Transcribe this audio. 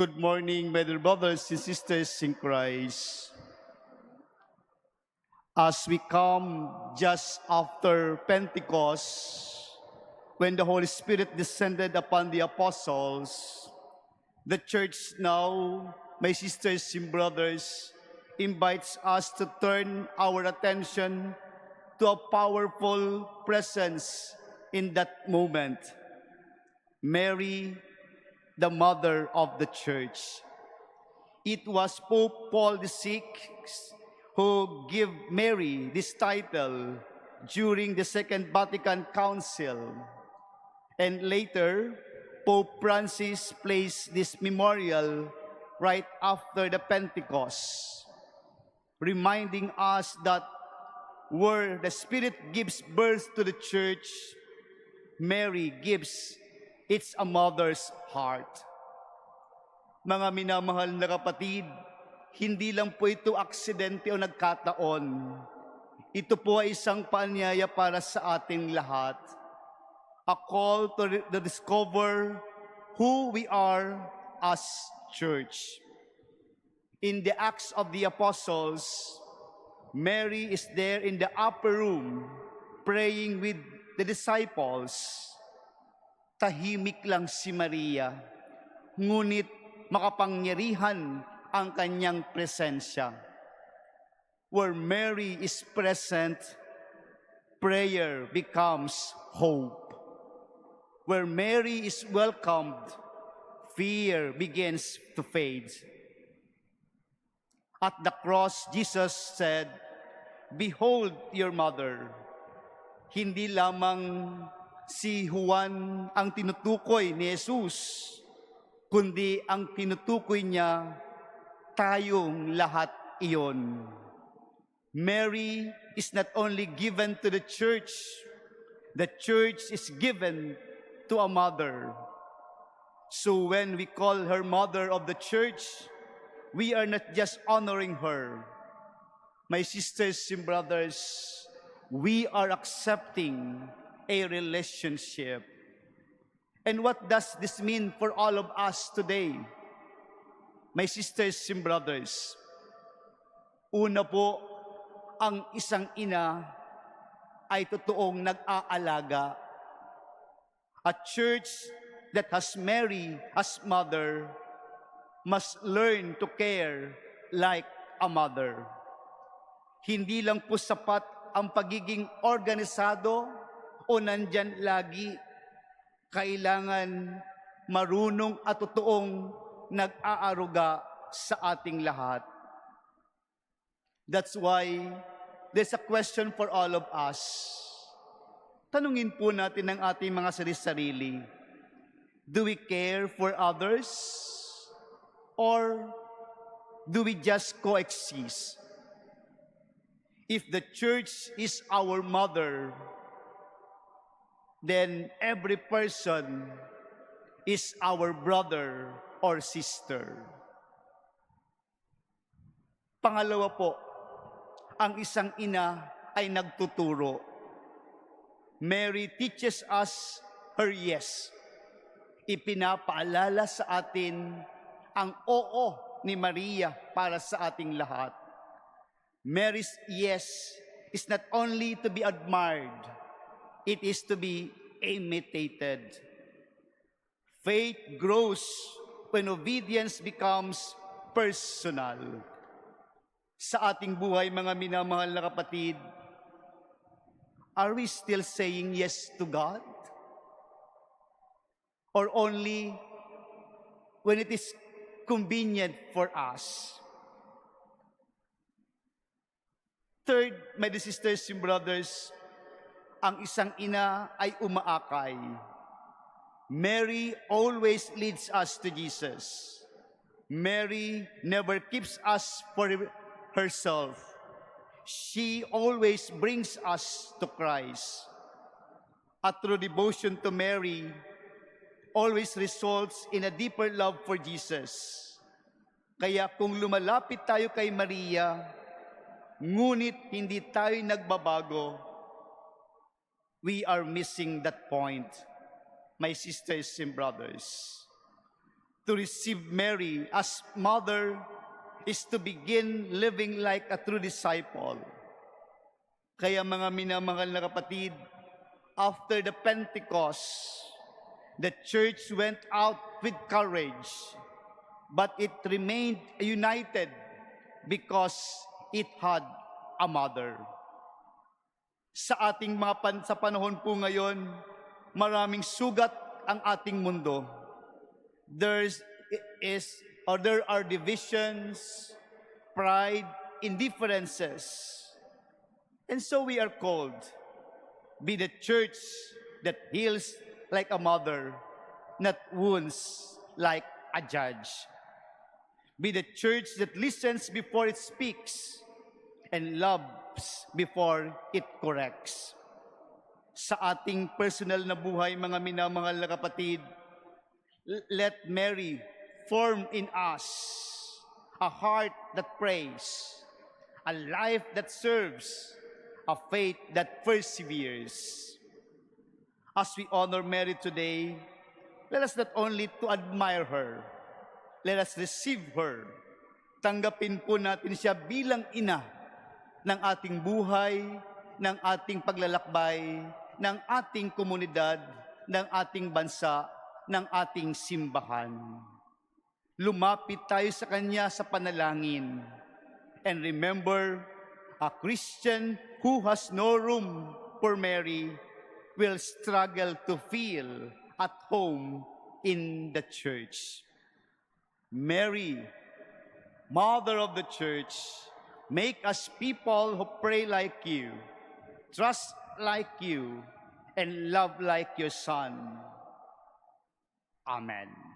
Good morning, my dear brothers and sisters in Christ. As we come just after Pentecost, when the Holy Spirit descended upon the apostles, the church now, my sisters and brothers, invites us to turn our attention to a powerful presence in that moment. Mary, the mother of the church. It was Pope Paul VI who gave Mary this title during the Second Vatican Council. And later, Pope Francis placed this memorial right after the Pentecost, reminding us that where the Spirit gives birth to the church, Mary gives it's a mother's heart. Mga minamahal na kapatid, hindi lang po ito aksidente o nagkataon. Ito po ay isang paanyaya para sa ating lahat. A call to discover who we are as church. In the Acts of the Apostles, Mary is there in the upper room praying with the disciples. Tahimik lang si Maria, ngunit makapangyarihan ang kanyang presensya. Where Mary is present, prayer becomes hope. Where Mary is welcomed, fear begins to fade. At the cross, Jesus said, "Behold your mother." Hindi lamang si Juan ang tinutukoy ni Jesus, kundi ang tinutukoy niya, tayong lahat iyon. Mary is not only given to the church is given to a mother. So when we call her mother of the church, we are not just honoring her. My sisters and brothers, we are accepting a relationship. And what does this mean for all of us today? My sisters and brothers, una po, ang isang ina ay totoong nag-aalaga. A church that has Mary as mother must learn to care like a mother. Hindi lang po sapat ang pagiging organisado o nandyan lagi, kailangan marunong at totoong nag-aaruga sa ating lahat. That's why there's a question for all of us. Tanungin po natin ang ating mga sarili-sarili. Do we care for others? Or do we just coexist? If the church is our mother, then every person is our brother or sister. Pangalawa po, ang isang ina ay nagtuturo. Mary teaches us her yes. Ipinapaalala sa atin ang oo ni Maria para sa ating lahat. Mary's yes is not only to be admired, it is to be imitated. Faith grows when obedience becomes personal. Sa ating buhay, mga minamahal na kapatid, are we still saying yes to God? Or only when it is convenient for us? Third, my sisters and brothers, ang isang ina ay umaakay. Mary always leads us to Jesus. Mary never keeps us for herself. She always brings us to Christ. A true devotion to Mary always results in a deeper love for Jesus. Kaya kung lumalapit tayo kay Maria, ngunit hindi tayo nagbabago, we are missing that point, my sisters and brothers. To receive Mary as mother is to begin living like a true disciple. Kaya mga minamahal na kapatid, after the Pentecost, the church went out with courage, but it remained united because it had a mother. Sa ating sa panahon po ngayon, maraming sugat ang ating mundo. There are divisions, pride, indifferences. And so we are called, be the church that heals like a mother, not wounds like a judge. Be the church that listens before it speaks and loves before it corrects. Sa ating personal na buhay, mga minamahal na kapatid, let Mary form in us a heart that prays, a life that serves, a faith that perseveres. As we honor Mary today, let us not only to admire her, let us receive her. Tanggapin po natin siya bilang ina ng ating buhay, ng ating paglalakbay, ng ating komunidad, ng ating bansa, ng ating simbahan. Lumapit tayo sa Kanya sa panalangin. And remember, a Christian who has no room for Mary will struggle to feel at home in the church. Mary, Mother of the Church, make us people who pray like you, trust like you, and love like your Son. Amen.